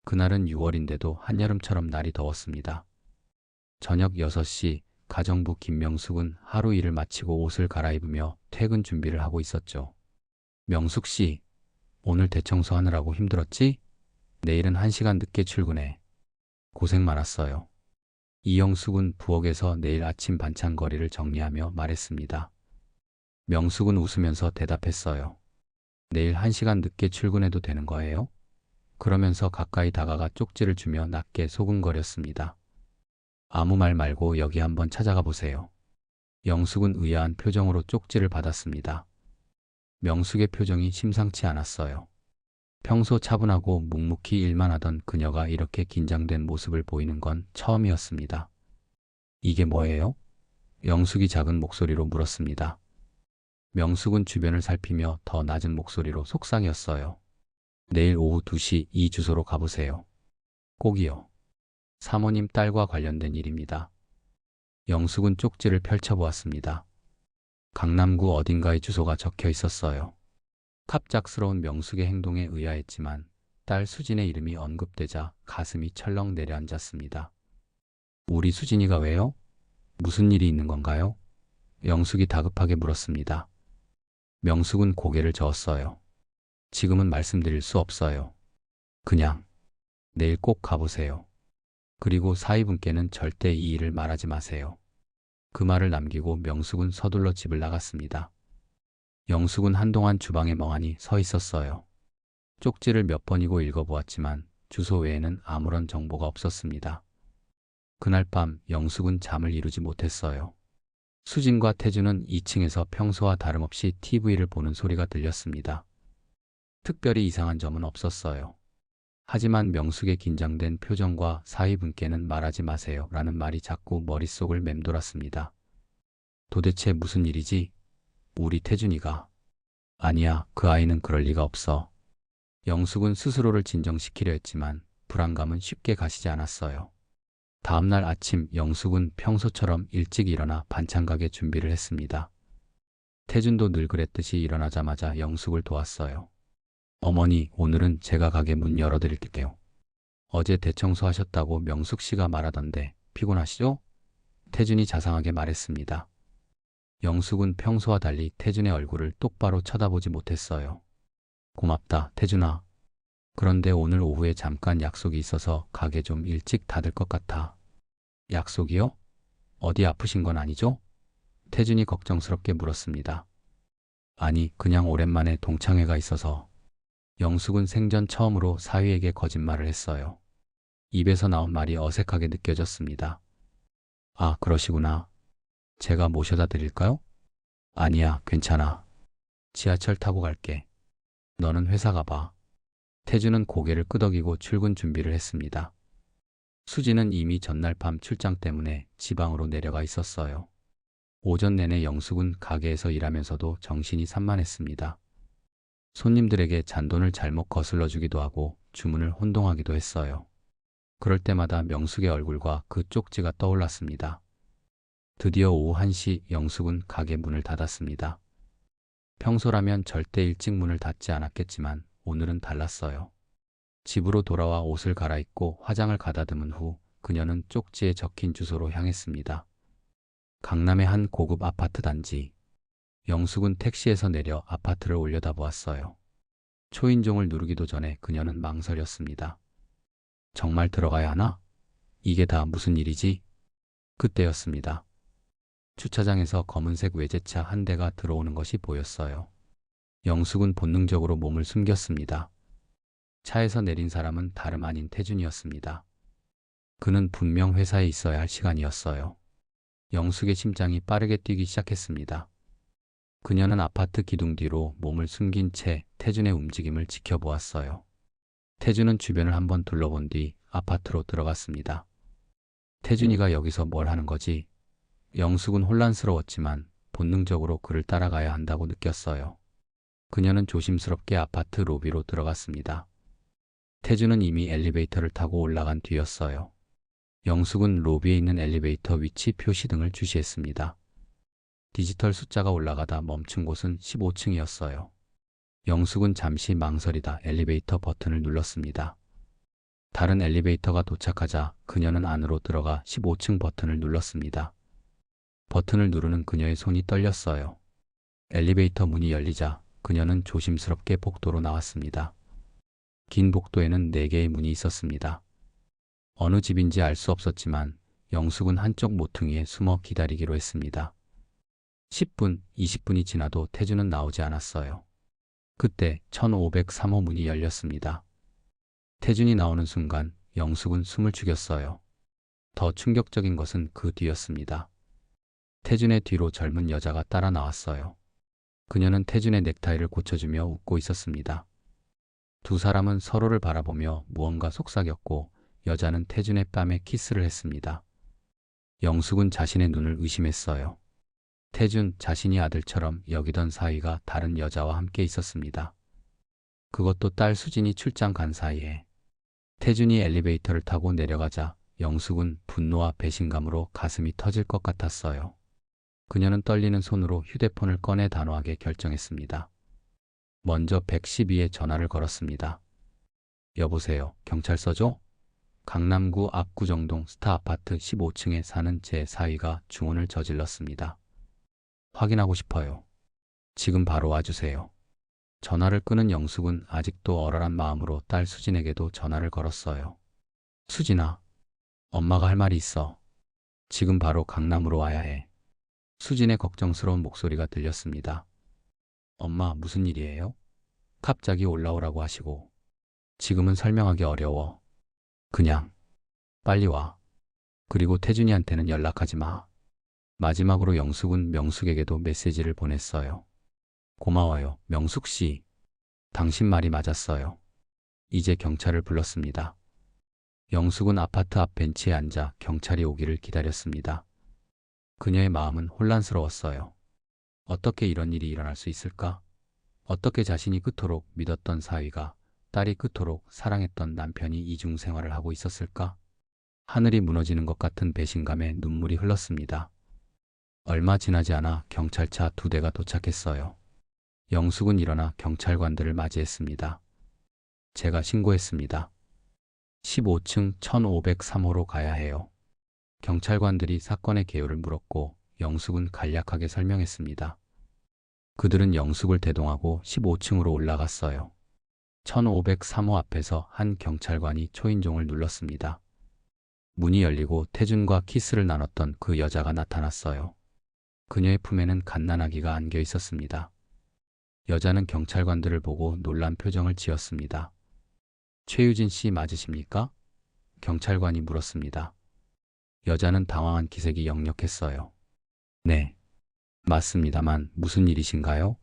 그날은 6월인데도 한여름처럼 날이 더웠습니다. 저녁 6시 가정부 김명숙은 하루 일을 마치고 옷을 갈아입으며 퇴근 준비를 하고 있었죠. 명숙 씨, 오늘 대청소 하느라고 힘들었지? 내일은 1시간 늦게 출근해. 고생 많았어요. 이영숙은 부엌에서 내일 아침 반찬거리를 정리하며 말했습니다. 명숙은 웃으면서 대답했어요. 내일 1시간 늦게 출근해도 되는 거예요? 그러면서 가까이 다가가 쪽지를 주며 낮게 소근거렸습니다. 아무 말 말고 여기 한번 찾아가 보세요. 영숙은 의아한 표정으로 쪽지를 받았습니다. 명숙의 표정이 심상치 않았어요. 평소 차분하고 묵묵히 일만 하던 그녀가 이렇게 긴장된 모습을 보이는 건 처음이었습니다. 이게 뭐예요? 영숙이 작은 목소리로 물었습니다. 명숙은 주변을 살피며 더 낮은 목소리로 속삭였어요. 내일 오후 2시 이 주소로 가보세요. 꼭이요. 사모님 딸과 관련된 일입니다. 영숙은 쪽지를 펼쳐보았습니다. 강남구 어딘가의 주소가 적혀 있었어요. 갑작스러운 명숙의 행동에 의아했지만 딸 수진의 이름이 언급되자 가슴이 철렁 내려앉았습니다. 우리 수진이가 왜요? 무슨 일이 있는 건가요? 영숙이 다급하게 물었습니다. 명숙은 고개를 저었어요. 지금은 말씀드릴 수 없어요. 그냥 내일 꼭 가보세요. 그리고 사위분께는 절대 이 일을 말하지 마세요. 그 말을 남기고 명숙은 서둘러 집을 나갔습니다. 영숙은 한동안 주방에 멍하니 서 있었어요. 쪽지를 몇 번이고 읽어보았지만 주소 외에는 아무런 정보가 없었습니다. 그날 밤 영숙은 잠을 이루지 못했어요. 수진과 태주는 2층에서 평소와 다름없이 TV를 보는 소리가 들렸습니다. 특별히 이상한 점은 없었어요. 하지만 명숙의 긴장된 표정과 사위분께는 말하지 마세요 라는 말이 자꾸 머릿속을 맴돌았습니다. 도대체 무슨 일이지? 우리 태준이가. 아니야, 그 아이는 그럴 리가 없어. 영숙은 스스로를 진정시키려 했지만 불안감은 쉽게 가시지 않았어요. 다음날 아침 영숙은 평소처럼 일찍 일어나 반찬 가게 준비를 했습니다. 태준도 늘 그랬듯이 일어나자마자 영숙을 도왔어요. 어머니, 오늘은 제가 가게 문 열어드릴게요. 어제 대청소하셨다고 명숙 씨가 말하던데 피곤하시죠? 태준이 자상하게 말했습니다. 영숙은 평소와 달리 태준의 얼굴을 똑바로 쳐다보지 못했어요. 고맙다, 태준아. 그런데 오늘 오후에 잠깐 약속이 있어서 가게 좀 일찍 닫을 것 같아. 약속이요? 어디 아프신 건 아니죠? 태준이 걱정스럽게 물었습니다. 아니, 그냥 오랜만에 동창회가 있어서. 영숙은 생전 처음으로 사위에게 거짓말을 했어요. 입에서 나온 말이 어색하게 느껴졌습니다. 아, 그러시구나. 제가 모셔다 드릴까요? 아니야, 괜찮아. 지하철 타고 갈게. 너는 회사 가봐. 태주는 고개를 끄덕이고 출근 준비를 했습니다. 수지는 이미 전날 밤 출장 때문에 지방으로 내려가 있었어요. 오전 내내 영숙은 가게에서 일하면서도 정신이 산만했습니다. 손님들에게 잔돈을 잘못 거슬러 주기도 하고 주문을 혼동하기도 했어요. 그럴 때마다 명숙의 얼굴과 그 쪽지가 떠올랐습니다. 드디어 오후 1시 영숙은 가게 문을 닫았습니다. 평소라면 절대 일찍 문을 닫지 않았겠지만 오늘은 달랐어요. 집으로 돌아와 옷을 갈아입고 화장을 가다듬은 후 그녀는 쪽지에 적힌 주소로 향했습니다. 강남의 한 고급 아파트 단지. 영숙은 택시에서 내려 아파트를 올려다보았어요. 초인종을 누르기도 전에 그녀는 망설였습니다. 정말 들어가야 하나? 이게 다 무슨 일이지? 그때였습니다. 주차장에서 검은색 외제차 한 대가 들어오는 것이 보였어요. 영숙은 본능적으로 몸을 숨겼습니다. 차에서 내린 사람은 다름 아닌 태준이었습니다. 그는 분명 회사에 있어야 할 시간이었어요. 영숙의 심장이 빠르게 뛰기 시작했습니다. 그녀는 아파트 기둥 뒤로 몸을 숨긴 채 태준의 움직임을 지켜보았어요. 태준은 주변을 한번 둘러본 뒤 아파트로 들어갔습니다. 태준이가 여기서 뭘 하는 거지? 영숙은 혼란스러웠지만 본능적으로 그를 따라가야 한다고 느꼈어요. 그녀는 조심스럽게 아파트 로비로 들어갔습니다. 태준은 이미 엘리베이터를 타고 올라간 뒤였어요. 영숙은 로비에 있는 엘리베이터 위치 표시 등을 주시했습니다. 디지털 숫자가 올라가다 멈춘 곳은 15층이었어요. 영숙은 잠시 망설이다 엘리베이터 버튼을 눌렀습니다. 다른 엘리베이터가 도착하자 그녀는 안으로 들어가 15층 버튼을 눌렀습니다. 버튼을 누르는 그녀의 손이 떨렸어요. 엘리베이터 문이 열리자 그녀는 조심스럽게 복도로 나왔습니다. 긴 복도에는 4개의 문이 있었습니다. 어느 집인지 알 수 없었지만 영숙은 한쪽 모퉁이에 숨어 기다리기로 했습니다. 10분, 20분이 지나도 태준은 나오지 않았어요. 그때 1503호 문이 열렸습니다. 태준이 나오는 순간 영숙은 숨을 죽였어요. 더 충격적인 것은 그 뒤였습니다. 태준의 뒤로 젊은 여자가 따라 나왔어요. 그녀는 태준의 넥타이를 고쳐주며 웃고 있었습니다. 두 사람은 서로를 바라보며 무언가 속삭였고 여자는 태준의 뺨에 키스를 했습니다. 영숙은 자신의 눈을 의심했어요. 태준 자신이 아들처럼 여기던 사위가 다른 여자와 함께 있었습니다. 그것도 딸 수진이 출장 간 사이에. 태준이 엘리베이터를 타고 내려가자 영숙은 분노와 배신감으로 가슴이 터질 것 같았어요. 그녀는 떨리는 손으로 휴대폰을 꺼내 단호하게 결정했습니다. 먼저 112에 전화를 걸었습니다. 여보세요, 경찰서죠? 강남구 압구정동 스타 아파트 15층에 사는 제 사위가 중혼을 저질렀습니다. 확인하고 싶어요. 지금 바로 와주세요. 전화를 끄는 영숙은 아직도 얼얼한 마음으로 딸 수진에게도 전화를 걸었어요. 수진아, 엄마가 할 말이 있어. 지금 바로 강남으로 와야 해. 수진의 걱정스러운 목소리가 들렸습니다. 엄마, 무슨 일이에요? 갑자기 올라오라고 하시고. 지금은 설명하기 어려워. 그냥 빨리 와. 그리고 태준이한테는 연락하지 마. 마지막으로 영숙은 명숙에게도 메시지를 보냈어요. 고마워요, 명숙 씨. 당신 말이 맞았어요. 이제 경찰을 불렀습니다. 영숙은 아파트 앞 벤치에 앉아 경찰이 오기를 기다렸습니다. 그녀의 마음은 혼란스러웠어요. 어떻게 이런 일이 일어날 수 있을까? 어떻게 자신이 그토록 믿었던 사위가, 딸이 그토록 사랑했던 남편이 이중 생활을 하고 있었을까? 하늘이 무너지는 것 같은 배신감에 눈물이 흘렀습니다. 얼마 지나지 않아 경찰차 2대가 도착했어요. 영숙은 일어나 경찰관들을 맞이했습니다. 제가 신고했습니다. 15층 1503호로 가야 해요. 경찰관들이 사건의 개요를 물었고 영숙은 간략하게 설명했습니다. 그들은 영숙을 대동하고 15층으로 올라갔어요. 1503호 앞에서 한 경찰관이 초인종을 눌렀습니다. 문이 열리고 태준과 키스를 나눴던 그 여자가 나타났어요. 그녀의 품에는 갓난아기가 안겨 있었습니다. 여자는 경찰관들을 보고 놀란 표정을 지었습니다. 최유진 씨 맞으십니까? 경찰관이 물었습니다. 여자는 당황한 기색이 역력했어요. 네, 맞습니다만 무슨 일이신가요?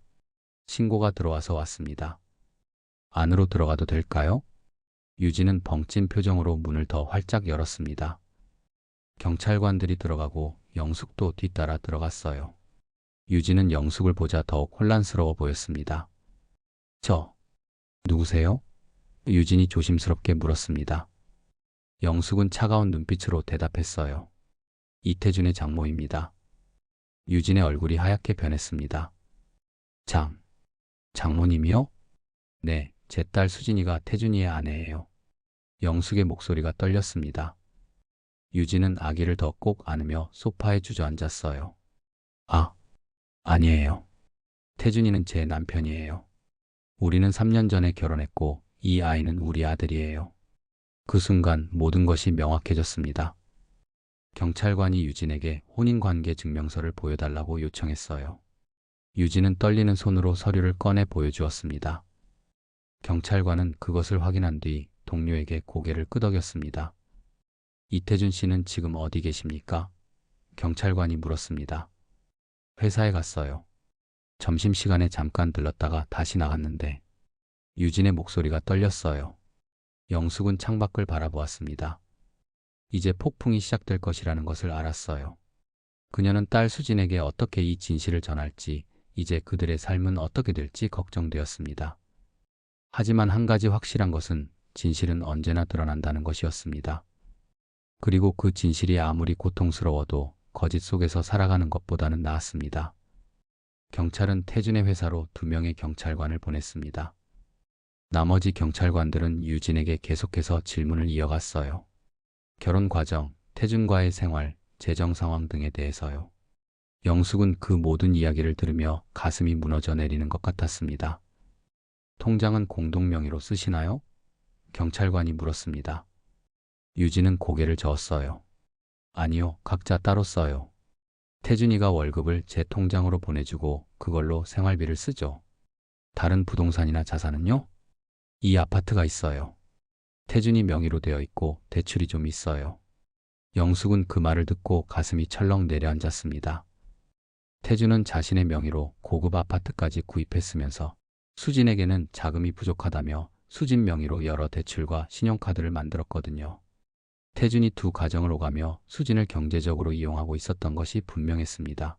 신고가 들어와서 왔습니다. 안으로 들어가도 될까요? 유진은 벙찐 표정으로 문을 더 활짝 열었습니다. 경찰관들이 들어가고 영숙도 뒤따라 들어갔어요. 유진은 영숙을 보자 더욱 혼란스러워 보였습니다. 누구세요? 유진이 조심스럽게 물었습니다. 영숙은 차가운 눈빛으로 대답했어요. 이태준의 장모입니다. 유진의 얼굴이 하얗게 변했습니다. 장모님이요? 네, 제 딸 수진이가 태준이의 아내예요. 영숙의 목소리가 떨렸습니다. 유진은 아기를 더 꼭 안으며 소파에 주저앉았어요. 아니에요. 태준이는 제 남편이에요. 우리는 3년 전에 결혼했고 이 아이는 우리 아들이에요. 그 순간 모든 것이 명확해졌습니다. 경찰관이 유진에게 혼인관계 증명서를 보여달라고 요청했어요. 유진은 떨리는 손으로 서류를 꺼내 보여주었습니다. 경찰관은 그것을 확인한 뒤 동료에게 고개를 끄덕였습니다. 이태준 씨는 지금 어디 계십니까? 경찰관이 물었습니다. 회사에 갔어요. 점심시간에 잠깐 들렀다가 다시 나갔는데. 유진의 목소리가 떨렸어요. 영숙은 창밖을 바라보았습니다. 이제 폭풍이 시작될 것이라는 것을 알았어요. 그녀는 딸 수진에게 어떻게 이 진실을 전할지, 이제 그들의 삶은 어떻게 될지 걱정되었습니다. 하지만 한 가지 확실한 것은 진실은 언제나 드러난다는 것이었습니다. 그리고 그 진실이 아무리 고통스러워도 거짓 속에서 살아가는 것보다는 나았습니다. 경찰은 태준의 회사로 2명의 경찰관을 보냈습니다. 나머지 경찰관들은 유진에게 계속해서 질문을 이어갔어요. 결혼 과정, 태준과의 생활, 재정 상황 등에 대해서요. 영숙은 그 모든 이야기를 들으며 가슴이 무너져 내리는 것 같았습니다. 통장은 공동 명의로 쓰시나요? 경찰관이 물었습니다. 유진은 고개를 저었어요. 아니요, 각자 따로 써요. 태준이가 월급을 제 통장으로 보내주고 그걸로 생활비를 쓰죠. 다른 부동산이나 자산은요? 이 아파트가 있어요. 태준이 명의로 되어 있고 대출이 좀 있어요. 영숙은 그 말을 듣고 가슴이 철렁 내려앉았습니다. 태준은 자신의 명의로 고급 아파트까지 구입했으면서 수진에게는 자금이 부족하다며 수진 명의로 여러 대출과 신용카드를 만들었거든요. 태준이 두 가정을 오가며 수진을 경제적으로 이용하고 있었던 것이 분명했습니다.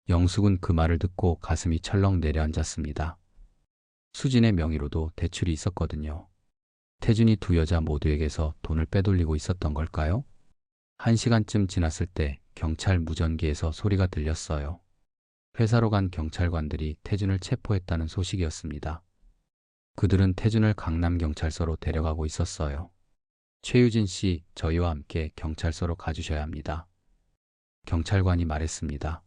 영숙은 그 말을 듣고 가슴이 철렁 내려앉았습니다. 수진의 명의로도 대출이 있었거든요. 태준이 두 여자 모두에게서 돈을 빼돌리고 있었던 걸까요? 1시간쯤 지났을 때 경찰 무전기에서 소리가 들렸어요. 회사로 간 경찰관들이 태준을 체포했다는 소식이었습니다. 그들은 태준을 강남경찰서로 데려가고 있었어요. 최유진 씨, 저희와 함께 경찰서로 가주셔야 합니다. 경찰관이 말했습니다.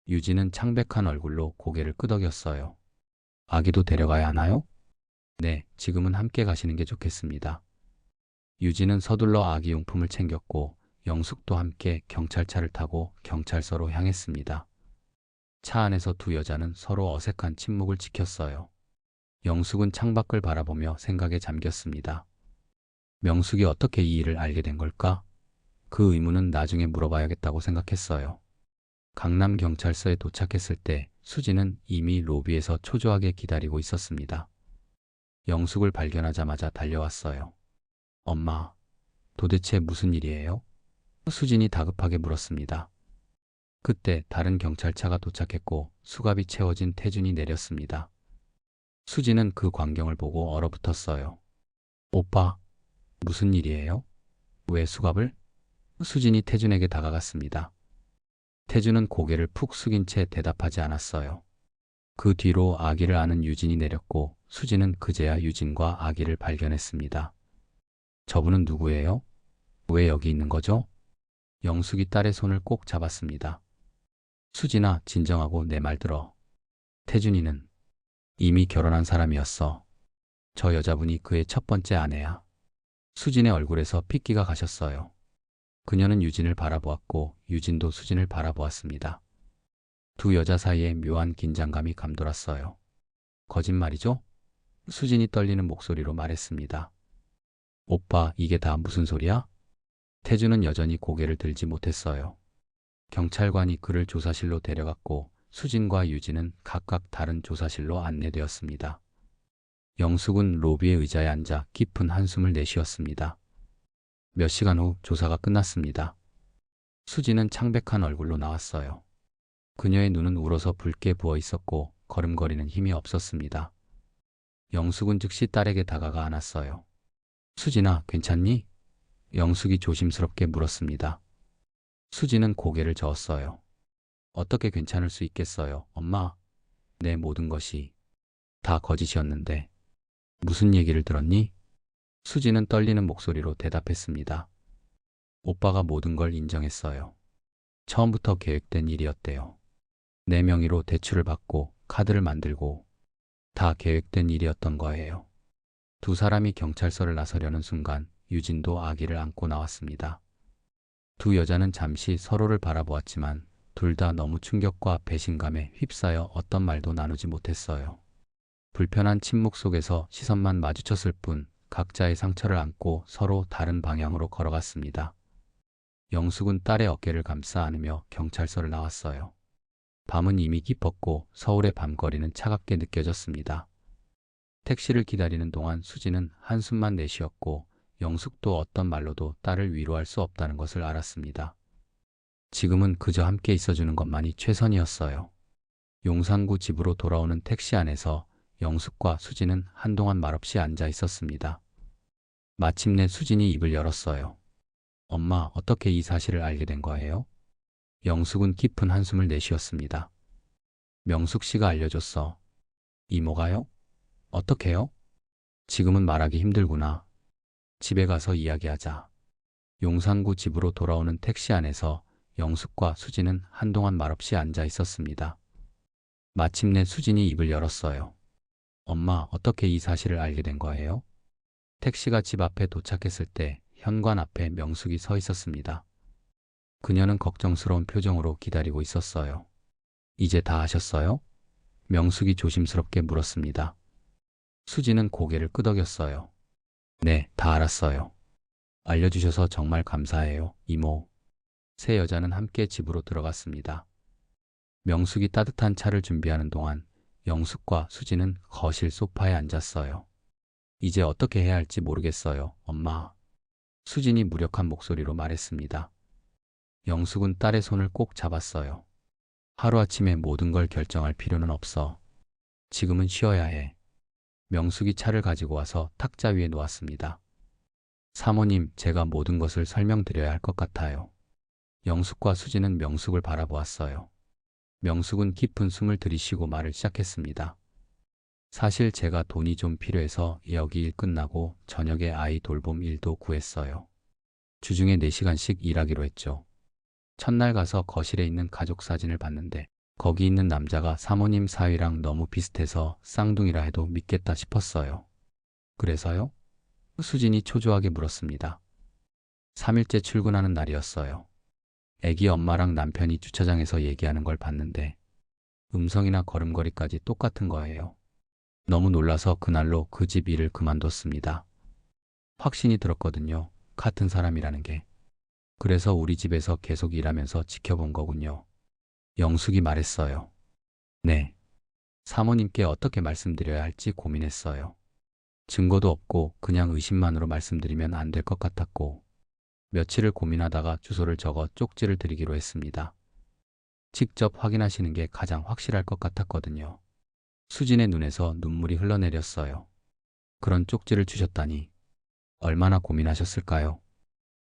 유진은 창백한 얼굴로 고개를 끄덕였어요. 아기도 데려가야 하나요? 네, 지금은 함께 가시는 게 좋겠습니다. 유진은 서둘러 아기 용품을 챙겼고 영숙도 함께 경찰차를 타고 경찰서로 향했습니다. 차 안에서 두 여자는 서로 어색한 침묵을 지켰어요. 영숙은 창밖을 바라보며 생각에 잠겼습니다. 명숙이 어떻게 이 일을 알게 된 걸까? 그 의문은 나중에 물어봐야겠다고 생각했어요. 강남경찰서에 도착했을 때 수진은 이미 로비에서 초조하게 기다리고 있었습니다. 영숙을 발견하자마자 달려왔어요. 엄마, 도대체 무슨 일이에요? 수진이 다급하게 물었습니다. 그때 다른 경찰차가 도착했고 수갑이 채워진 태준이 내렸습니다. 수진은 그 광경을 보고 얼어붙었어요. 오빠, 무슨 일이에요? 왜 수갑을? 수진이 태준에게 다가갔습니다. 태준은 고개를 푹 숙인 채 대답하지 않았어요. 그 뒤로 아기를 안은 유진이 내렸고 수진은 그제야 유진과 아기를 발견했습니다. 저분은 누구예요? 왜 여기 있는 거죠? 영숙이 딸의 손을 꼭 잡았습니다. 수진아, 진정하고 내 말 들어. 태준이는 이미 결혼한 사람이었어. 저 여자분이 그의 첫 번째 아내야. 수진의 얼굴에서 핏기가 가셨어요. 그녀는 유진을 바라보았고 유진도 수진을 바라보았습니다. 두 여자 사이에 묘한 긴장감이 감돌았어요. 거짓말이죠? 수진이 떨리는 목소리로 말했습니다. 오빠, 이게 다 무슨 소리야? 태준은 여전히 고개를 들지 못했어요. 경찰관이 그를 조사실로 데려갔고 수진과 유진은 각각 다른 조사실로 안내되었습니다. 영숙은 로비의 의자에 앉아 깊은 한숨을 내쉬었습니다. 몇 시간 후 조사가 끝났습니다. 수진은 창백한 얼굴로 나왔어요. 그녀의 눈은 울어서 붉게 부어 있었고 걸음거리는 힘이 없었습니다. 영숙은 즉시 딸에게 다가가 안았어요. 수진아, 괜찮니? 영숙이 조심스럽게 물었습니다. 수진은 고개를 저었어요. 어떻게 괜찮을 수 있겠어요, 엄마? 내 모든 것이 다 거짓이었는데. 무슨 얘기를 들었니? 수진은 떨리는 목소리로 대답했습니다. 오빠가 모든 걸 인정했어요. 처음부터 계획된 일이었대요. 내 명의로 대출을 받고 카드를 만들고 다 계획된 일이었던 거예요. 두 사람이 경찰서를 나서려는 순간 유진도 아기를 안고 나왔습니다. 두 여자는 잠시 서로를 바라보았지만 둘 다 너무 충격과 배신감에 휩싸여 어떤 말도 나누지 못했어요. 불편한 침묵 속에서 시선만 마주쳤을 뿐 각자의 상처를 안고 서로 다른 방향으로 걸어갔습니다. 영숙은 딸의 어깨를 감싸 안으며 경찰서를 나왔어요. 밤은 이미 깊었고 서울의 밤거리는 차갑게 느껴졌습니다. 택시를 기다리는 동안 수지는 한숨만 내쉬었고 영숙도 어떤 말로도 딸을 위로할 수 없다는 것을 알았습니다. 지금은 그저 함께 있어주는 것만이 최선이었어요. 용산구 집으로 돌아오는 택시 안에서 영숙과 수진은 한동안 말없이 앉아 있었습니다. 마침내 수진이 입을 열었어요. 엄마, 어떻게 이 사실을 알게 된 거예요? 영숙은 깊은 한숨을 내쉬었습니다. 명숙 씨가 알려줬어. 이모가요? 어떻게요? 지금은 말하기 힘들구나. 집에 가서 이야기하자. 용산구 집으로 돌아오는 택시 안에서 영숙과 수진은 한동안 말없이 앉아 있었습니다. 마침내 수진이 입을 열었어요. 엄마, 어떻게 이 사실을 알게 된 거예요? 택시가 집 앞에 도착했을 때 현관 앞에 명숙이 서 있었습니다. 그녀는 걱정스러운 표정으로 기다리고 있었어요. 이제 다 아셨어요? 명숙이 조심스럽게 물었습니다. 수진은 고개를 끄덕였어요. 네, 다 알았어요. 알려주셔서 정말 감사해요, 이모. 세 여자는 함께 집으로 들어갔습니다. 명숙이 따뜻한 차를 준비하는 동안 영숙과 수진은 거실 소파에 앉았어요. 이제 어떻게 해야 할지 모르겠어요, 엄마. 수진이 무력한 목소리로 말했습니다. 영숙은 딸의 손을 꼭 잡았어요. 하루아침에 모든 걸 결정할 필요는 없어. 지금은 쉬어야 해. 명숙이 차를 가지고 와서 탁자 위에 놓았습니다. 사모님, 제가 모든 것을 설명드려야 할 것 같아요. 영숙과 수진은 명숙을 바라보았어요. 명숙은 깊은 숨을 들이쉬고 말을 시작했습니다. 사실 제가 돈이 좀 필요해서 여기 일 끝나고 저녁에 아이 돌봄 일도 구했어요. 주중에 4시간씩 일하기로 했죠. 첫날 가서 거실에 있는 가족 사진을 봤는데 거기 있는 남자가 사모님 사위랑 너무 비슷해서 쌍둥이라 해도 믿겠다 싶었어요. 그래서요? 수진이 초조하게 물었습니다. 3일째 출근하는 날이었어요. 애기 엄마랑 남편이 주차장에서 얘기하는 걸 봤는데 음성이나 걸음걸이까지 똑같은 거예요. 너무 놀라서 그날로 그 집 일을 그만뒀습니다. 확신이 들었거든요. 같은 사람이라는 게. 그래서 우리 집에서 계속 일하면서 지켜본 거군요. 영숙이 말했어요. 네. 사모님께 어떻게 말씀드려야 할지 고민했어요. 증거도 없고 그냥 의심만으로 말씀드리면 안 될 것 같았고 며칠을 고민하다가 주소를 적어 쪽지를 드리기로 했습니다. 직접 확인하시는 게 가장 확실할 것 같았거든요. 수진의 눈에서 눈물이 흘러내렸어요. 그런 쪽지를 주셨다니 얼마나 고민하셨을까요?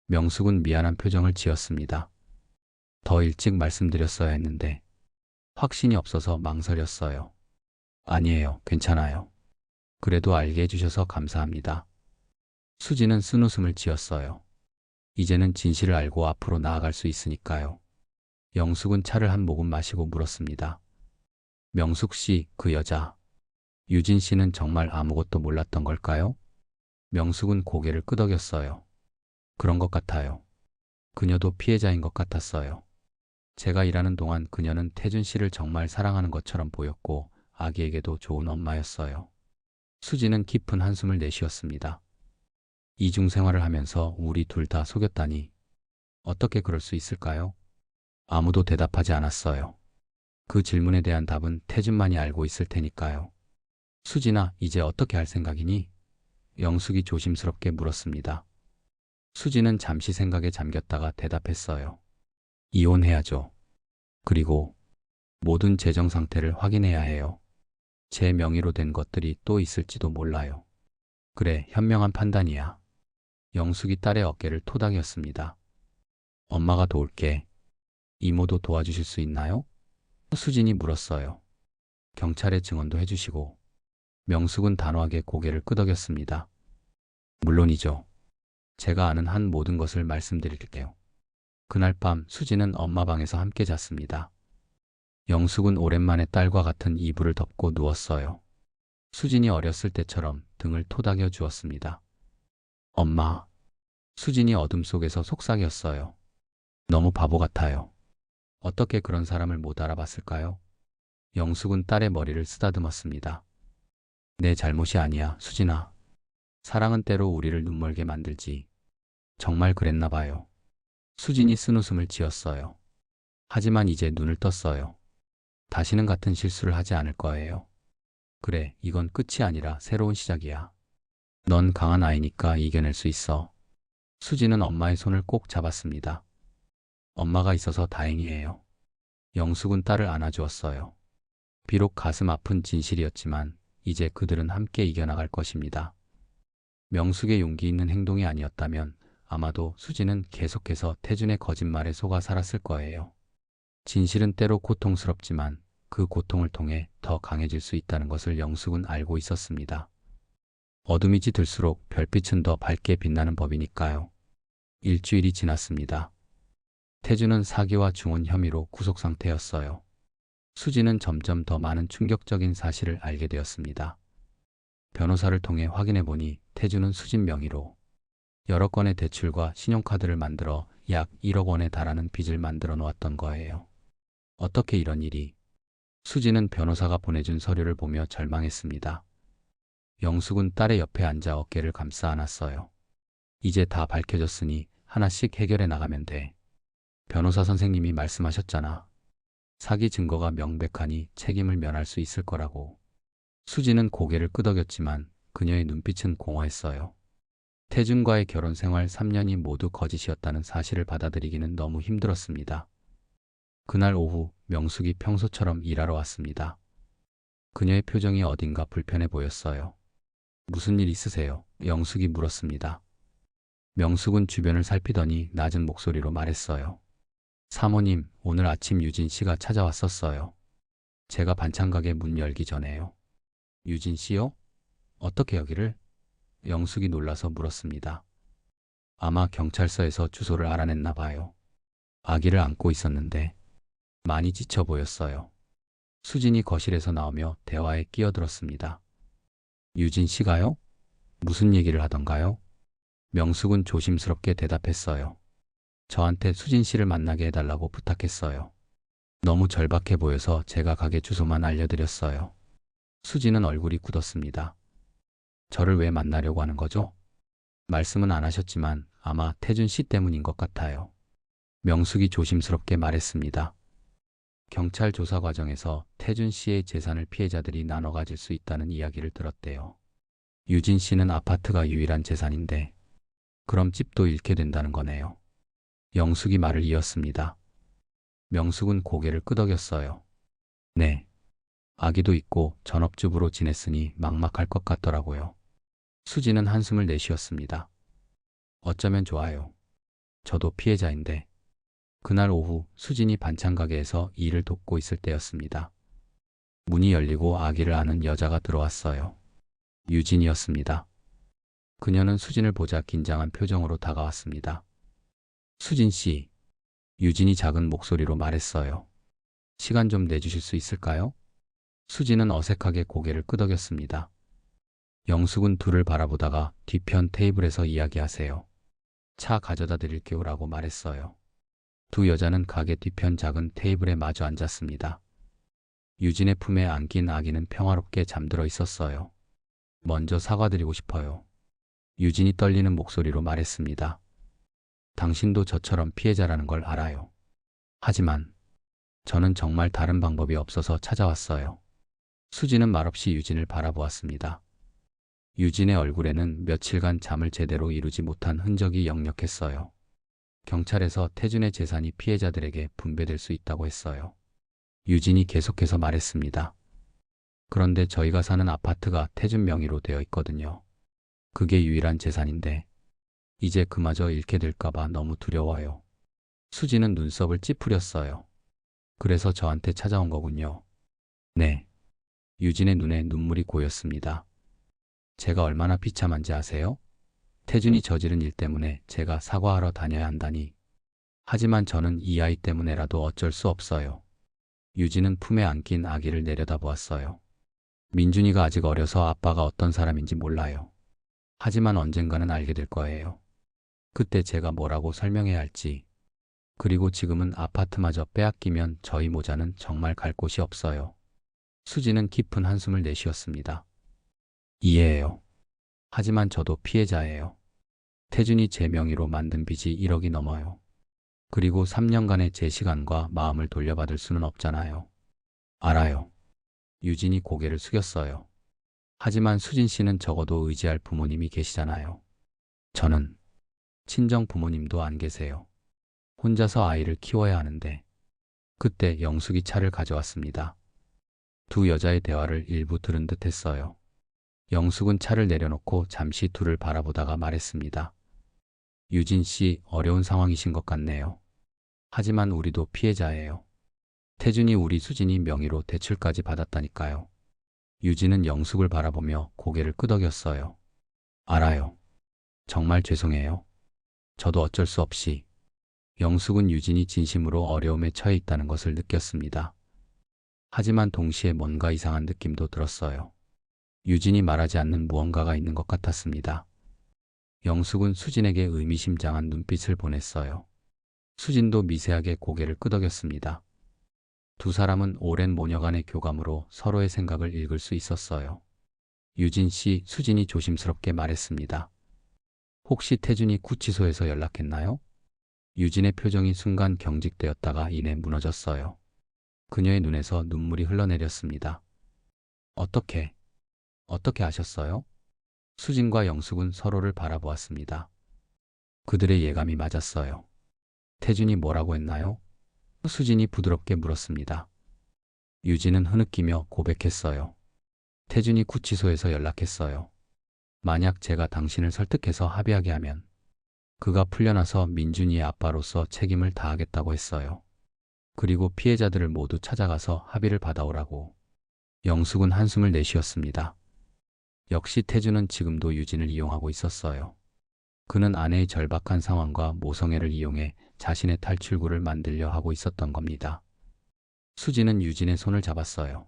명숙은 미안한 표정을 지었습니다. 더 일찍 말씀드렸어야 했는데 확신이 없어서 망설였어요. 아니에요, 괜찮아요. 그래도 알게 해주셔서 감사합니다. 수진은 쓴웃음을 지었어요. 이제는 진실을 알고 앞으로 나아갈 수 있으니까요. 영숙은 차를 한 모금 마시고 물었습니다. 명숙 씨, 그 여자, 유진 씨는 정말 아무것도 몰랐던 걸까요? 명숙은 고개를 끄덕였어요. 그런 것 같아요. 그녀도 피해자인 것 같았어요. 제가 일하는 동안 그녀는 태준 씨를 정말 사랑하는 것처럼 보였고 아기에게도 좋은 엄마였어요. 수지는 깊은 한숨을 내쉬었습니다. 이중 생활을 하면서 우리 둘 다 속였다니 어떻게 그럴 수 있을까요? 아무도 대답하지 않았어요. 그 질문에 대한 답은 태준만이 알고 있을 테니까요. 수진아, 이제 어떻게 할 생각이니? 영숙이 조심스럽게 물었습니다. 수진은 잠시 생각에 잠겼다가 대답했어요. 이혼해야죠. 그리고 모든 재정 상태를 확인해야 해요. 제 명의로 된 것들이 또 있을지도 몰라요. 그래, 현명한 판단이야. 영숙이 딸의 어깨를 토닥였습니다. 엄마가 도울게. 이모도 도와주실 수 있나요? 수진이 물었어요. 경찰에 증언도 해주시고. 명숙은 단호하게 고개를 끄덕였습니다. 물론이죠. 제가 아는 한 모든 것을 말씀드릴게요. 그날 밤 수진은 엄마 방에서 함께 잤습니다. 영숙은 오랜만에 딸과 같은 이불을 덮고 누웠어요. 수진이 어렸을 때처럼 등을 토닥여 주었습니다. 엄마. 수진이 어둠 속에서 속삭였어요. 너무 바보 같아요. 어떻게 그런 사람을 못 알아봤을까요? 영숙은 딸의 머리를 쓰다듬었습니다. 내 잘못이 아니야, 수진아. 사랑은 때로 우리를 눈멀게 만들지. 정말 그랬나 봐요. 수진이 쓴웃음을 지었어요. 하지만 이제 눈을 떴어요. 다시는 같은 실수를 하지 않을 거예요. 그래, 이건 끝이 아니라 새로운 시작이야. 넌 강한 아이니까 이겨낼 수 있어. 수진은 엄마의 손을 꼭 잡았습니다. 엄마가 있어서 다행이에요. 영숙은 딸을 안아주었어요. 비록 가슴 아픈 진실이었지만 이제 그들은 함께 이겨나갈 것입니다. 명숙의 용기 있는 행동이 아니었다면 아마도 수진은 계속해서 태준의 거짓말에 속아 살았을 거예요. 진실은 때로 고통스럽지만 그 고통을 통해 더 강해질 수 있다는 것을 영숙은 알고 있었습니다. 어둠이 짙을수록 별빛은 더 밝게 빛나는 법이니까요. 일주일이 지났습니다. 태주는 사기와 중혼 혐의로 구속 상태였어요. 수지는 점점 더 많은 충격적인 사실을 알게 되었습니다. 변호사를 통해 확인해 보니 태주는 수진 명의로 여러 건의 대출과 신용카드를 만들어 약 1억 원에 달하는 빚을 만들어 놓았던 거예요. 어떻게 이런 일이? 수지는 변호사가 보내준 서류를 보며 절망했습니다. 영숙은 딸의 옆에 앉아 어깨를 감싸 안았어요. 이제 다 밝혀졌으니 하나씩 해결해 나가면 돼. 변호사 선생님이 말씀하셨잖아. 사기 증거가 명백하니 책임을 면할 수 있을 거라고. 수지는 고개를 끄덕였지만 그녀의 눈빛은 공허했어요. 태준과의 결혼 생활 3년이 모두 거짓이었다는 사실을 받아들이기는 너무 힘들었습니다. 그날 오후 명숙이 평소처럼 일하러 왔습니다. 그녀의 표정이 어딘가 불편해 보였어요. 무슨 일 있으세요? 영숙이 물었습니다. 명숙은 주변을 살피더니 낮은 목소리로 말했어요. 사모님, 오늘 아침 유진 씨가 찾아왔었어요. 제가 반찬 가게 문 열기 전에요. 유진 씨요? 어떻게 여기를? 영숙이 놀라서 물었습니다. 아마 경찰서에서 주소를 알아냈나 봐요. 아기를 안고 있었는데 많이 지쳐 보였어요. 수진이 거실에서 나오며 대화에 끼어들었습니다. 유진 씨가요? 무슨 얘기를 하던가요? 명숙은 조심스럽게 대답했어요. 저한테 수진 씨를 만나게 해달라고 부탁했어요. 너무 절박해 보여서 제가 가게 주소만 알려드렸어요. 수진은 얼굴이 굳었습니다. 저를 왜 만나려고 하는 거죠? 말씀은 안 하셨지만 아마 태준 씨 때문인 것 같아요. 명숙이 조심스럽게 말했습니다. 경찰 조사 과정에서 태준 씨의 재산을 피해자들이 나눠 가질 수 있다는 이야기를 들었대요. 유진 씨는 아파트가 유일한 재산인데 그럼 집도 잃게 된다는 거네요. 영숙이 말을 이었습니다. 명숙은 고개를 끄덕였어요. 네. 아기도 있고 전업주부로 지냈으니 막막할 것 같더라고요. 수지는 한숨을 내쉬었습니다. 어쩌면 좋아요. 저도 피해자인데. 그날 오후 수진이 반찬 가게에서 일을 돕고 있을 때였습니다. 문이 열리고 아기를 안은 여자가 들어왔어요. 유진이었습니다. 그녀는 수진을 보자 긴장한 표정으로 다가왔습니다. 수진 씨, 유진이 작은 목소리로 말했어요. 시간 좀 내주실 수 있을까요? 수진은 어색하게 고개를 끄덕였습니다. 영숙은 둘을 바라보다가 뒤편 테이블에서 이야기하세요. 차 가져다 드릴게요 라고 말했어요. 두 여자는 가게 뒤편 작은 테이블에 마주 앉았습니다. 유진의 품에 안긴 아기는 평화롭게 잠들어 있었어요. 먼저 사과드리고 싶어요. 유진이 떨리는 목소리로 말했습니다. 당신도 저처럼 피해자라는 걸 알아요. 하지만 저는 정말 다른 방법이 없어서 찾아왔어요. 수지는 말없이 유진을 바라보았습니다. 유진의 얼굴에는 며칠간 잠을 제대로 이루지 못한 흔적이 역력했어요. 경찰에서 태준의 재산이 피해자들에게 분배될 수 있다고 했어요. 유진이 계속해서 말했습니다. 그런데 저희가 사는 아파트가 태준 명의로 되어 있거든요. 그게 유일한 재산인데 이제 그마저 잃게 될까봐 너무 두려워요. 수지는 눈썹을 찌푸렸어요. 그래서 저한테 찾아온 거군요. 네. 유진의 눈에 눈물이 고였습니다. 제가 얼마나 비참한지 아세요? 태준이 저지른 일 때문에 제가 사과하러 다녀야 한다니. 하지만 저는 이 아이 때문에라도 어쩔 수 없어요. 유진은 품에 안긴 아기를 내려다보았어요. 민준이가 아직 어려서 아빠가 어떤 사람인지 몰라요. 하지만 언젠가는 알게 될 거예요. 그때 제가 뭐라고 설명해야 할지. 그리고 지금은 아파트마저 빼앗기면 저희 모자는 정말 갈 곳이 없어요. 수지는 깊은 한숨을 내쉬었습니다. 이해해요. 하지만 저도 피해자예요. 태준이 제 명의로 만든 빚이 1억이 넘어요. 그리고 3년간의 제 시간과 마음을 돌려받을 수는 없잖아요. 알아요. 유진이 고개를 숙였어요. 하지만 수진 씨는 적어도 의지할 부모님이 계시잖아요. 저는 친정 부모님도 안 계세요. 혼자서 아이를 키워야 하는데. 그때 영숙이 차를 가져왔습니다. 두 여자의 대화를 일부 들은 듯 했어요. 영숙은 차를 내려놓고 잠시 둘을 바라보다가 말했습니다. 유진 씨, 어려운 상황이신 것 같네요. 하지만 우리도 피해자예요. 태준이 우리 수진이 명의로 대출까지 받았다니까요. 유진은 영숙을 바라보며 고개를 끄덕였어요. 알아요. 정말 죄송해요. 저도 어쩔 수 없이. 영숙은 유진이 진심으로 어려움에 처해 있다는 것을 느꼈습니다. 하지만 동시에 뭔가 이상한 느낌도 들었어요. 유진이 말하지 않는 무언가가 있는 것 같았습니다. 영숙은 수진에게 의미심장한 눈빛을 보냈어요. 수진도 미세하게 고개를 끄덕였습니다. 두 사람은 오랜 모녀간의 교감으로 서로의 생각을 읽을 수 있었어요. 유진 씨, 수진이 조심스럽게 말했습니다. 혹시 태준이 구치소에서 연락했나요? 유진의 표정이 순간 경직되었다가 이내 무너졌어요. 그녀의 눈에서 눈물이 흘러내렸습니다. 어떻게 아셨어요? 수진과 영숙은 서로를 바라보았습니다. 그들의 예감이 맞았어요. 태준이 뭐라고 했나요? 수진이 부드럽게 물었습니다. 유진은 흐느끼며 고백했어요. 태준이 구치소에서 연락했어요. 만약 제가 당신을 설득해서 합의하게 하면 그가 풀려나서 민준이의 아빠로서 책임을 다하겠다고 했어요. 그리고 피해자들을 모두 찾아가서 합의를 받아오라고. 영숙은 한숨을 내쉬었습니다. 역시 태준은 지금도 유진을 이용하고 있었어요. 그는 아내의 절박한 상황과 모성애를 이용해 자신의 탈출구를 만들려 하고 있었던 겁니다. 수진은 유진의 손을 잡았어요.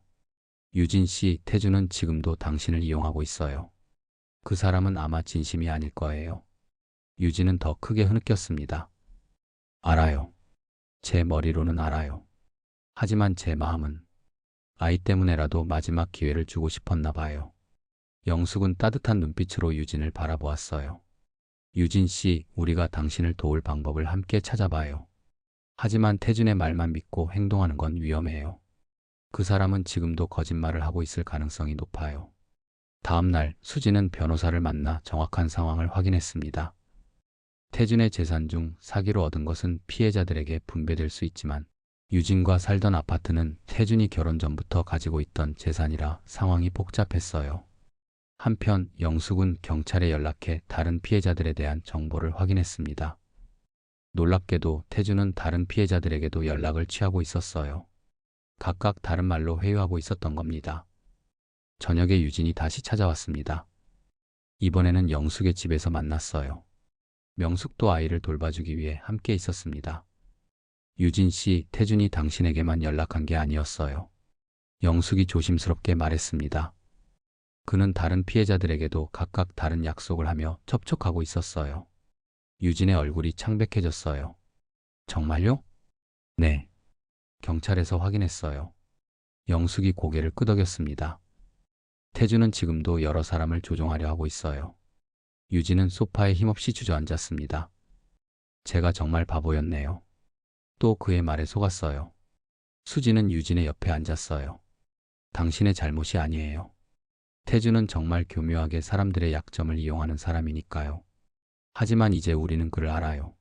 유진 씨, 태준은 지금도 당신을 이용하고 있어요. 그 사람은 아마 진심이 아닐 거예요. 유진은 더 크게 흐느꼈습니다. 알아요. 제 머리로는 알아요. 하지만 제 마음은 아이 때문에라도 마지막 기회를 주고 싶었나 봐요. 영숙은 따뜻한 눈빛으로 유진을 바라보았어요. 유진 씨, 우리가 당신을 도울 방법을 함께 찾아봐요. 하지만 태준의 말만 믿고 행동하는 건 위험해요. 그 사람은 지금도 거짓말을 하고 있을 가능성이 높아요. 다음 날 수진은 변호사를 만나 정확한 상황을 확인했습니다. 태준의 재산 중 사기로 얻은 것은 피해자들에게 분배될 수 있지만 유진과 살던 아파트는 태준이 결혼 전부터 가지고 있던 재산이라 상황이 복잡했어요. 한편 영숙은 경찰에 연락해 다른 피해자들에 대한 정보를 확인했습니다. 놀랍게도 태준은 다른 피해자들에게도 연락을 취하고 있었어요. 각각 다른 말로 회유하고 있었던 겁니다. 저녁에 유진이 다시 찾아왔습니다. 이번에는 영숙의 집에서 만났어요. 명숙도 아이를 돌봐주기 위해 함께 있었습니다. 유진 씨, 태준이 당신에게만 연락한 게 아니었어요. 영숙이 조심스럽게 말했습니다. 그는 다른 피해자들에게도 각각 다른 약속을 하며 접촉하고 있었어요. 유진의 얼굴이 창백해졌어요. 정말요? 네. 경찰에서 확인했어요. 영숙이 고개를 끄덕였습니다. 태준은 지금도 여러 사람을 조종하려 하고 있어요. 유진은 소파에 힘없이 주저앉았습니다. 제가 정말 바보였네요. 또 그의 말에 속았어요. 수지는 유진의 옆에 앉았어요. 당신의 잘못이 아니에요. 태준은 정말 교묘하게 사람들의 약점을 이용하는 사람이니까요. 하지만 이제 우리는 그를 알아요.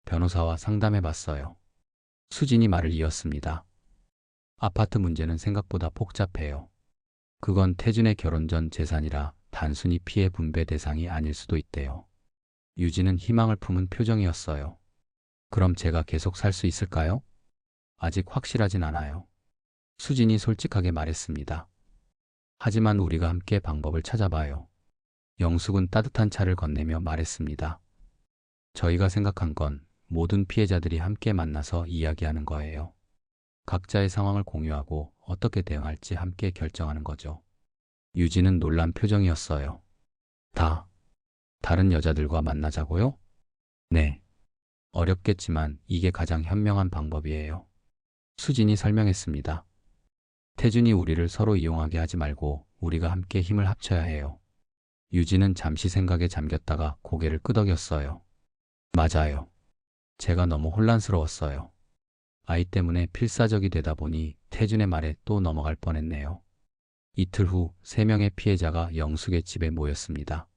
변호사와 상담해봤어요. 수진이 말을 이었습니다. 아파트 문제는 생각보다 복잡해요. 그건 태준의 결혼 전 재산이라 단순히 피해 분배 대상이 아닐 수도 있대요. 유진은 희망을 품은 표정이었어요. 그럼 제가 계속 살 수 있을까요? 아직 확실하진 않아요. 수진이 솔직하게 말했습니다. 하지만 우리가 함께 방법을 찾아봐요. 영숙은 따뜻한 차를 건네며 말했습니다. 저희가 생각한 건 모든 피해자들이 함께 만나서 이야기하는 거예요. 각자의 상황을 공유하고 어떻게 대응할지 함께 결정하는 거죠. 유진은 놀란 표정이었어요. 다른 여자들과 만나자고요? 네. 어렵겠지만 이게 가장 현명한 방법이에요. 수진이 설명했습니다. 태준이 우리를 서로 이용하게 하지 말고 우리가 함께 힘을 합쳐야 해요. 유진은 잠시 생각에 잠겼다가 고개를 끄덕였어요. 맞아요. 제가 너무 혼란스러웠어요. 아이 때문에 필사적이 되다 보니 태준의 말에 또 넘어갈 뻔했네요. 이틀 후 3명의 피해자가 영숙의 집에 모였습니다.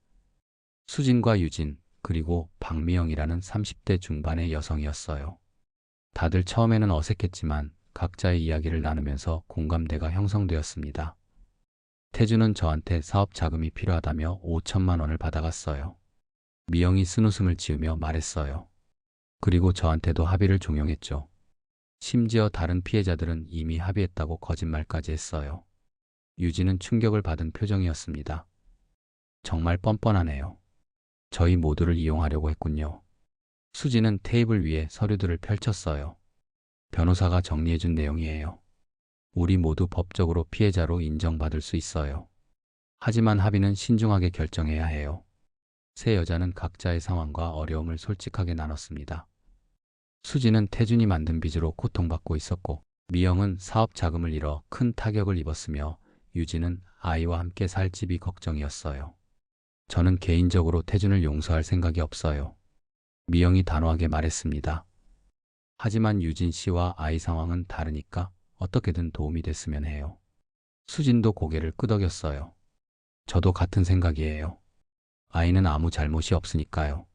수진과 유진, 그리고 박미영이라는 30대 중반의 여성이었어요. 다들 처음에는 어색했지만 각자의 이야기를 나누면서 공감대가 형성되었습니다. 태준은 저한테 사업 자금이 필요하다며 5천만 원을 받아갔어요. 미영이 쓴웃음을 지으며 말했어요. 그리고 저한테도 합의를 종용했죠. 심지어 다른 피해자들은 이미 합의했다고 거짓말까지 했어요. 유진은 충격을 받은 표정이었습니다. 정말 뻔뻔하네요. 저희 모두를 이용하려고 했군요. 수지는 테이블 위에 서류들을 펼쳤어요. 변호사가 정리해준 내용이에요. 우리 모두 법적으로 피해자로 인정받을 수 있어요. 하지만 합의는 신중하게 결정해야 해요. 세 여자는 각자의 상황과 어려움을 솔직하게 나눴습니다. 수지는 태준이 만든 빚으로 고통받고 있었고, 미영은 사업 자금을 잃어 큰 타격을 입었으며, 유진은 아이와 함께 살 집이 걱정이었어요. 저는 개인적으로 태준을 용서할 생각이 없어요. 미영이 단호하게 말했습니다. 하지만 유진 씨와 아이 상황은 다르니까 어떻게든 도움이 됐으면 해요. 수진도 고개를 끄덕였어요. 저도 같은 생각이에요. 아이는 아무 잘못이 없으니까요.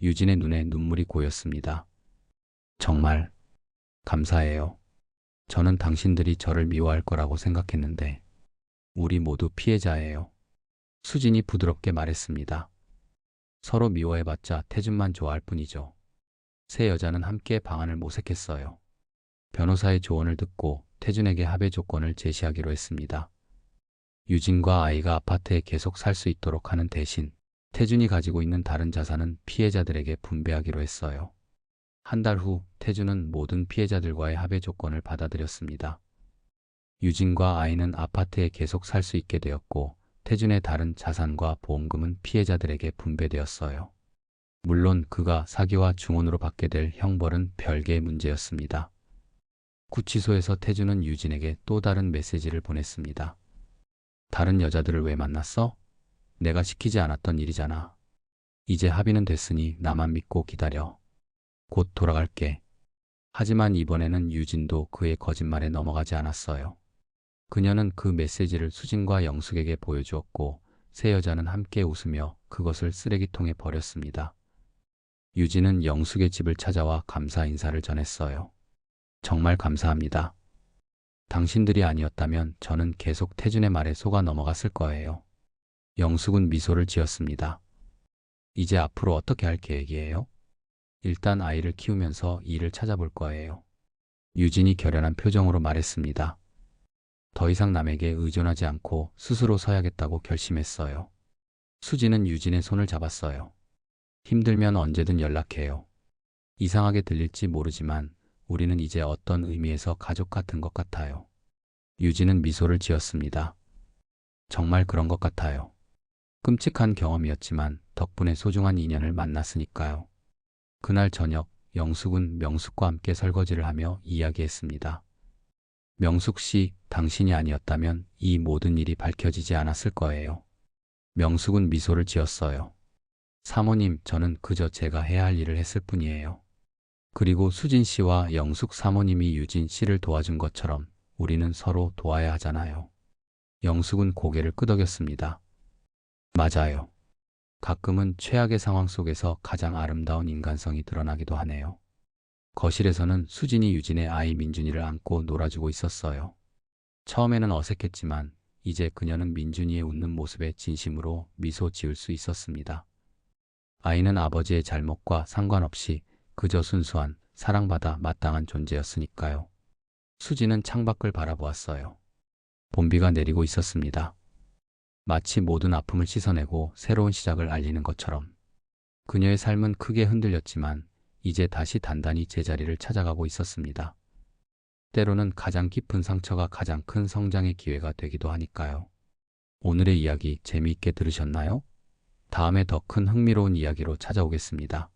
유진의 눈에 눈물이 고였습니다. 정말 감사해요. 저는 당신들이 저를 미워할 거라고 생각했는데 우리 모두 피해자예요. 수진이 부드럽게 말했습니다. 서로 미워해봤자 태준만 좋아할 뿐이죠. 세 여자는 함께 방안을 모색했어요. 변호사의 조언을 듣고 태준에게 합의 조건을 제시하기로 했습니다. 유진과 아이가 아파트에 계속 살 수 있도록 하는 대신 태준이 가지고 있는 다른 자산은 피해자들에게 분배하기로 했어요. 한 달 후 태준은 모든 피해자들과의 합의 조건을 받아들였습니다. 유진과 아이는 아파트에 계속 살 수 있게 되었고 태준의 다른 자산과 보험금은 피해자들에게 분배되었어요. 물론 그가 사기와 중혼으로 받게 될 형벌은 별개의 문제였습니다. 구치소에서 태준은 유진에게 또 다른 메시지를 보냈습니다. 다른 여자들을 왜 만났어? 내가 시키지 않았던 일이잖아. 이제 합의는 됐으니 나만 믿고 기다려. 곧 돌아갈게. 하지만 이번에는 유진도 그의 거짓말에 넘어가지 않았어요. 그녀는 그 메시지를 수진과 영숙에게 보여주었고 세 여자는 함께 웃으며 그것을 쓰레기통에 버렸습니다. 유진은 영숙의 집을 찾아와 감사 인사를 전했어요. 정말 감사합니다. 당신들이 아니었다면 저는 계속 태준의 말에 속아 넘어갔을 거예요. 영숙은 미소를 지었습니다. 이제 앞으로 어떻게 할 계획이에요? 일단 아이를 키우면서 일을 찾아볼 거예요. 유진이 결연한 표정으로 말했습니다. 더 이상 남에게 의존하지 않고 스스로 서야겠다고 결심했어요. 수지는 유진의 손을 잡았어요. 힘들면 언제든 연락해요. 이상하게 들릴지 모르지만 우리는 이제 어떤 의미에서 가족 같은 것 같아요. 유진은 미소를 지었습니다. 정말 그런 것 같아요. 끔찍한 경험이었지만 덕분에 소중한 인연을 만났으니까요. 그날 저녁 영숙은 명숙과 함께 설거지를 하며 이야기했습니다. 명숙 씨, 당신이 아니었다면 이 모든 일이 밝혀지지 않았을 거예요. 명숙은 미소를 지었어요. 사모님, 저는 그저 제가 해야 할 일을 했을 뿐이에요. 그리고 수진 씨와 영숙 사모님이 유진 씨를 도와준 것처럼 우리는 서로 도와야 하잖아요. 영숙은 고개를 끄덕였습니다. 맞아요. 가끔은 최악의 상황 속에서 가장 아름다운 인간성이 드러나기도 하네요. 거실에서는 수진이 유진의 아이 민준이를 안고 놀아주고 있었어요. 처음에는 어색했지만 이제 그녀는 민준이의 웃는 모습에 진심으로 미소 지을 수 있었습니다. 아이는 아버지의 잘못과 상관없이 그저 순수한 사랑받아 마땅한 존재였으니까요. 수지는 창밖을 바라보았어요. 봄비가 내리고 있었습니다. 마치 모든 아픔을 씻어내고 새로운 시작을 알리는 것처럼. 그녀의 삶은 크게 흔들렸지만 이제 다시 단단히 제자리를 찾아가고 있었습니다. 때로는 가장 깊은 상처가 가장 큰 성장의 기회가 되기도 하니까요. 오늘의 이야기 재미있게 들으셨나요? 다음에 더 큰 흥미로운 이야기로 찾아오겠습니다.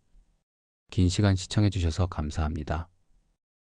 긴 시간 시청해 주셔서 감사합니다.